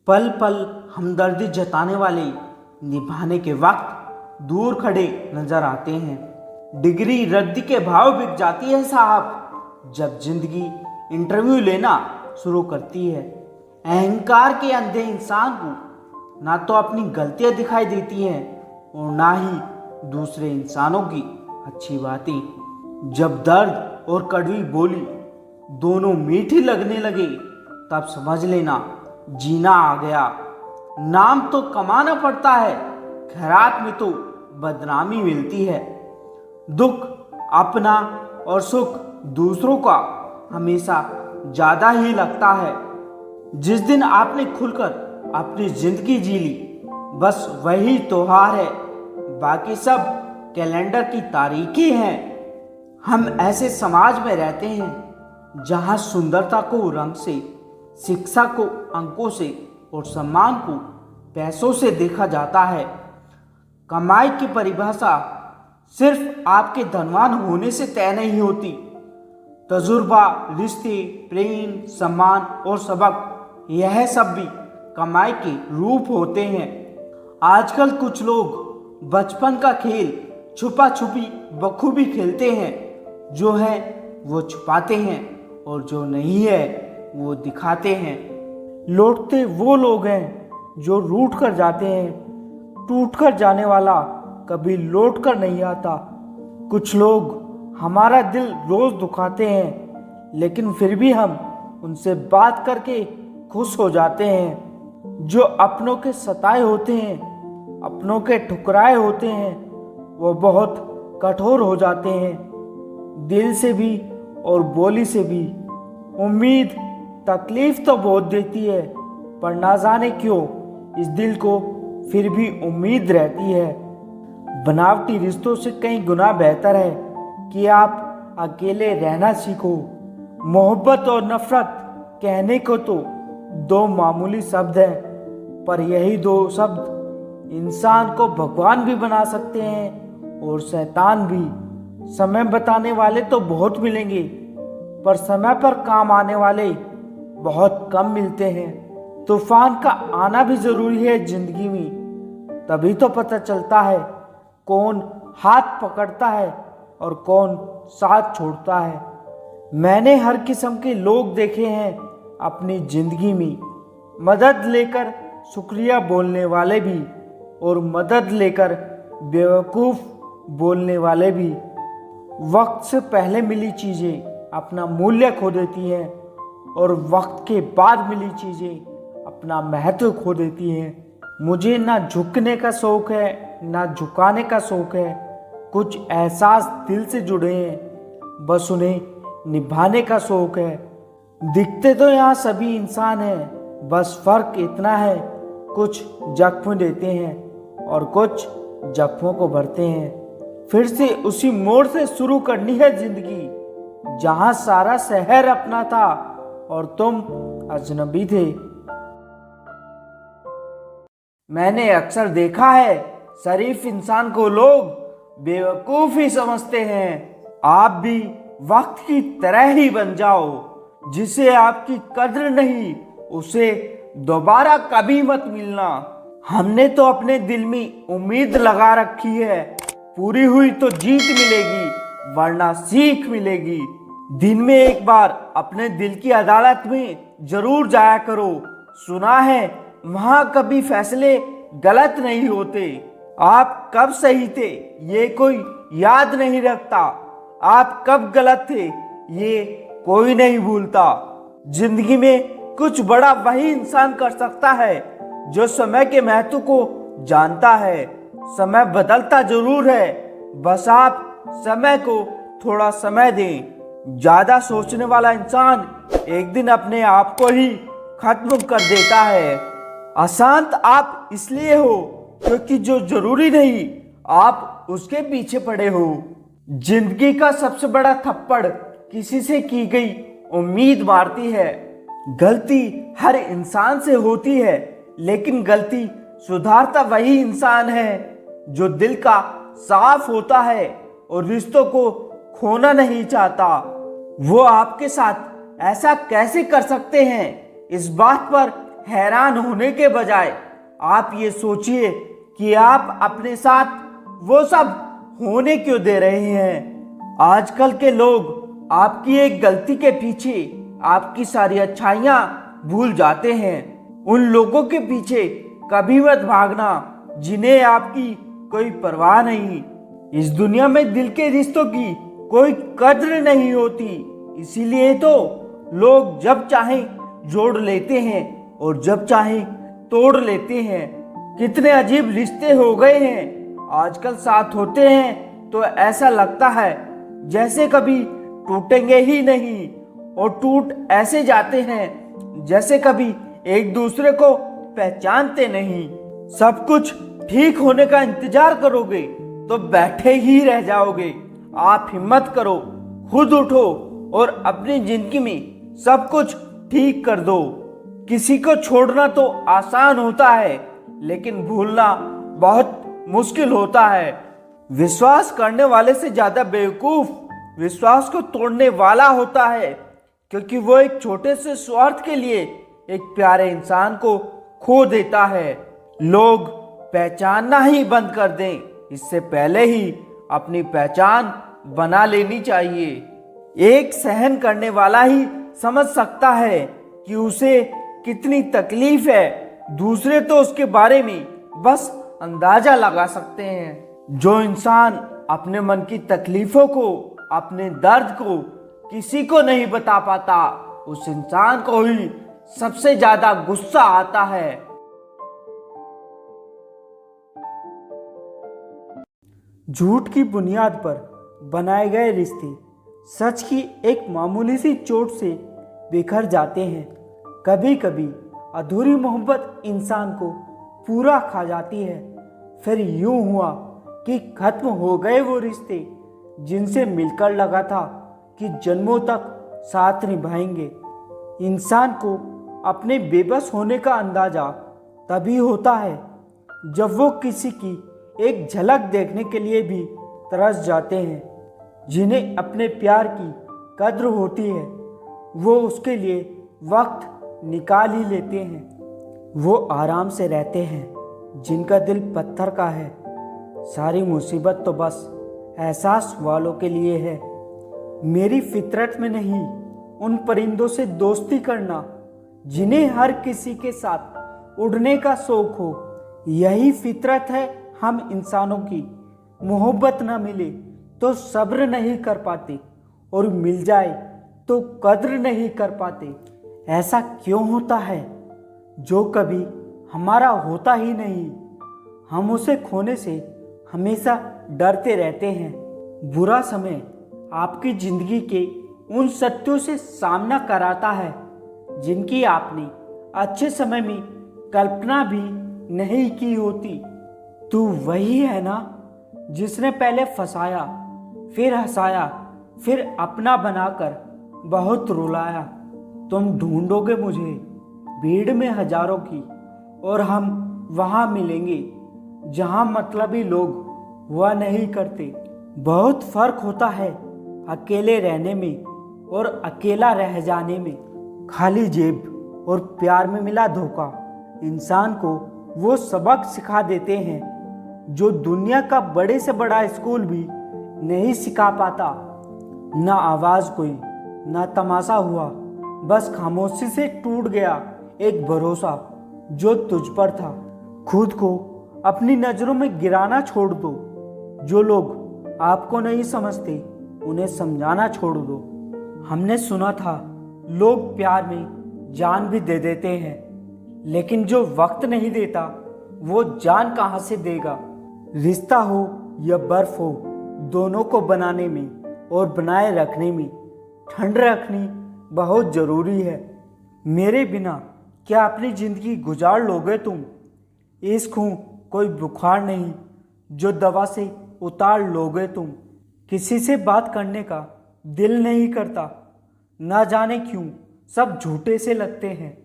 पल पल हमदर्दी जताने वाले निभाने के वक्त दूर खड़े नजर आते हैं। डिग्री रद्दी के भाव बिक जाती है साहब, जब जिंदगी इंटरव्यू लेना शुरू करती है। अहंकार के अंधे इंसान को ना तो अपनी गलतियां दिखाई देती हैं और ना ही दूसरे इंसानों की अच्छी बातें। जब दर्द और कड़वी बोली दोनों मीठी लगने लगे तब समझ लेना जीना आ गया। नाम तो कमाना पड़ता है, खैरात में तो बदनामी मिलती है। दुख अपना और सुख दूसरों का हमेशा ज्यादा ही लगता है। जिस दिन आपने खुलकर अपनी जिंदगी जी ली, बस वही त्योहार है, बाकी सब कैलेंडर की तारीखें हैं। हम ऐसे समाज में रहते हैं जहां सुंदरता को रंग से, शिक्षा को अंकों से और सम्मान को पैसों से देखा जाता है। कमाई की परिभाषा सिर्फ आपके धनवान होने से तय नहीं होती। तजुर्बा, रिश्ते, प्रेम, सम्मान और सबक, यह सब भी कमाई के रूप होते हैं। आजकल कुछ लोग बचपन का खेल छुपा छुपी बखूबी खेलते हैं। जो है वो छुपाते हैं और जो नहीं है वो दिखाते हैं। लौटते वो लोग हैं जो रूठ कर जाते हैं। टूट कर जाने वाला कभी लौट कर नहीं आता। कुछ लोग हमारा दिल रोज दुखाते हैं, लेकिन फिर भी हम उनसे बात करके खुश हो जाते हैं। जो अपनों के सताए होते हैं, अपनों के ठुकराए होते हैं, वो बहुत कठोर हो जाते हैं, दिल से भी और बोली से भी। उम्मीद तकलीफ तो बहुत देती है, पर ना जाने क्यों इस दिल को फिर भी उम्मीद रहती है। बनावटी रिश्तों से कई गुना बेहतर है कि आप अकेले रहना सीखो। मोहब्बत और नफरत कहने को तो दो मामूली शब्द हैं, पर यही दो शब्द इंसान को भगवान भी बना सकते हैं और शैतान भी। समय बताने वाले तो बहुत मिलेंगे, पर समय पर काम आने वाले बहुत कम मिलते हैं। तूफान का आना भी जरूरी है जिंदगी में, तभी तो पता चलता है कौन हाथ पकड़ता है और कौन साथ छोड़ता है। मैंने हर किस्म के लोग देखे हैं अपनी जिंदगी में, मदद लेकर शुक्रिया बोलने वाले भी और मदद लेकर बेवकूफ़ बोलने वाले भी। वक्त से पहले मिली चीज़ें अपना मूल्य खो देती हैं और वक्त के बाद मिली चीज़ें अपना महत्व खो देती हैं। मुझे ना झुकने का शौक है ना झुकाने का शौक है। कुछ एहसास दिल से जुड़े हैं, बस उन्हें निभाने का शौक है। दिखते तो यहाँ सभी इंसान हैं, बस फर्क इतना है कुछ जख्म देते हैं और कुछ जख्मों को भरते हैं। फिर से उसी मोड़ से शुरू करनी है जिंदगी, जहां सारा शहर अपना था और तुम अजनबी थे। मैंने अक्सर देखा है शरीफ इंसान को लोग बेवकूफ ही समझते हैं। आप भी वक्त की तरह ही बन जाओ। जिसे आपकी कद्र नहीं, उसे दोबारा कभी मत मिलना। हमने तो अपने दिल में उम्मीद लगा रखी है, पूरी हुई तो जीत मिलेगी वरना सीख मिलेगी। दिन में एक बार अपने दिल की अदालत में जरूर जाया करो। सुना है वहां कभी फैसले गलत नहीं होते। आप कब सही थे ये कोई याद नहीं रखता, आप कब गलत थे ये कोई नहीं भूलता। जिंदगी में कुछ बड़ा वही इंसान कर सकता है जो समय के महत्व को जानता है। समय बदलता जरूर है, बस आप समय को थोड़ा समय दें। ज्यादा सोचने वाला इंसान एक दिन अपने आप को ही खत्म कर देता है। अशांत आप इसलिए हो क्योंकि जो जरूरी नहीं आप उसके पीछे पड़े हो। जिंदगी का सबसे बड़ा थप्पड़ किसी से की गई उम्मीद मारती है। गलती हर इंसान से होती है, लेकिन गलती सुधारता वही इंसान है जो दिल का साफ होता है और रिश्तों को खोना नहीं चाहता। वो आपके साथ ऐसा कैसे कर सकते हैं, इस बात पर हैरान होने के बजाय आप ये सोचिए कि आप अपने साथ वो सब होने क्यों दे रहे हैं। आजकल के लोग आपकी एक गलती के पीछे आपकी सारी अच्छाइयां भूल जाते हैं। उन लोगों के पीछे कभी मत भागना जिन्हें आपकी कोई परवाह नहीं। इस दुनिया में दिल के रिश्तों की कोई कद्र नहीं होती, इसीलिए तो लोग जब चाहे जोड़ लेते हैं और जब चाहे तोड़ लेते हैं। कितने अजीब रिश्ते हो गए हैं आजकल, साथ होते हैं तो ऐसा लगता है जैसे कभी टूटेंगे ही नहीं, और टूट ऐसे जाते हैं जैसे कभी एक दूसरे को पहचानते नहीं। सब कुछ ठीक होने का इंतजार करोगे तो बैठे ही रह जाओगे। आप हिम्मत करो, खुद उठो और अपनी जिंदगी में सब कुछ ठीक कर दो। किसी को छोड़ना तो आसान होता है, लेकिन भूलना बहुत मुश्किल होता है। विश्वास करने वाले से ज्यादा बेवकूफ विश्वास को तोड़ने वाला होता है, क्योंकि वो एक छोटे से स्वार्थ के लिए एक प्यारे इंसान को खो देता है। लोग पहचानना ही बंद कर दें, इससे पहले ही अपनी पहचान बना लेनी चाहिए। एक सहन करने वाला ही समझ सकता है कि उसे कितनी तकलीफ है, दूसरे तो उसके बारे में बस अंदाजा लगा सकते हैं। जो इंसान अपने मन की तकलीफों को, अपने दर्द को किसी को नहीं बता पाता, उस इंसान को ही सबसे ज्यादा गुस्सा आता है। झूठ की बुनियाद पर बनाए गए रिश्ते सच की एक मामूली सी चोट से बिखर जाते हैं। कभी कभी अधूरी मोहब्बत इंसान को पूरा खा जाती है। फिर यूं हुआ कि खत्म हो गए वो रिश्ते जिनसे मिलकर लगा था कि जन्मों तक साथ निभाएंगे। इंसान को अपने बेबस होने का अंदाजा तभी होता है जब वो किसी की एक झलक देखने के लिए भी तरस जाते हैं। जिन्हें अपने प्यार की कद्र होती है वो उसके लिए वक्त निकाल ही लेते हैं। वो आराम से रहते हैं जिनका दिल पत्थर का है। सारी मुसीबत तो बस एहसास वालों के लिए है। मेरी फितरत में नहीं उन परिंदों से दोस्ती करना जिन्हें हर किसी के साथ उड़ने का शौक हो। यही फितरत है हम इंसानों की। मोहब्बत ना मिले तो सब्र नहीं कर पाते, और मिल जाए तो कद्र नहीं कर पाते। ऐसा क्यों होता है जो कभी हमारा होता ही नहीं। हम उसे खोने से हमेशा डरते रहते हैं। बुरा समय आपकी जिंदगी के उन सत्यों से सामना कराता है जिनकी आपने अच्छे समय में कल्पना भी नहीं की होती। तू वही है ना जिसने पहले फंसाया, फिर हंसाया, फिर अपना बनाकर बहुत रुलाया। तुम ढूंढोगे मुझे भीड़ में हजारों की, और हम वहां मिलेंगे जहां मतलबी लोग हुआ नहीं करते। बहुत फर्क होता है अकेले रहने में और अकेला रह जाने में। खाली जेब और प्यार में मिला धोखा इंसान को वो सबक सिखा देते हैं जो दुनिया का बड़े से बड़ा स्कूल भी नहीं सिखा पाता। ना आवाज कोई, ना तमाशा हुआ, बस खामोशी से टूट गया एक भरोसा जो तुझ पर था। खुद को अपनी नजरों में गिराना छोड़ दो। जो लोग आपको नहीं समझते उन्हें समझाना छोड़ दो। हमने सुना था लोग प्यार में जान भी दे देते हैं, लेकिन जो वक्त नहीं देता वो जान कहां से देगा। रिश्ता हो या बर्फ हो, दोनों को बनाने में और बनाए रखने में ठंड रखनी बहुत जरूरी है। मेरे बिना क्या अपनी जिंदगी गुजार लोगे तुम? इश्क हूं कोई बुखार नहीं जो दवा से उतार लोगे तुम। किसी से बात करने का दिल नहीं करता, ना जाने क्यों सब झूठे से लगते हैं।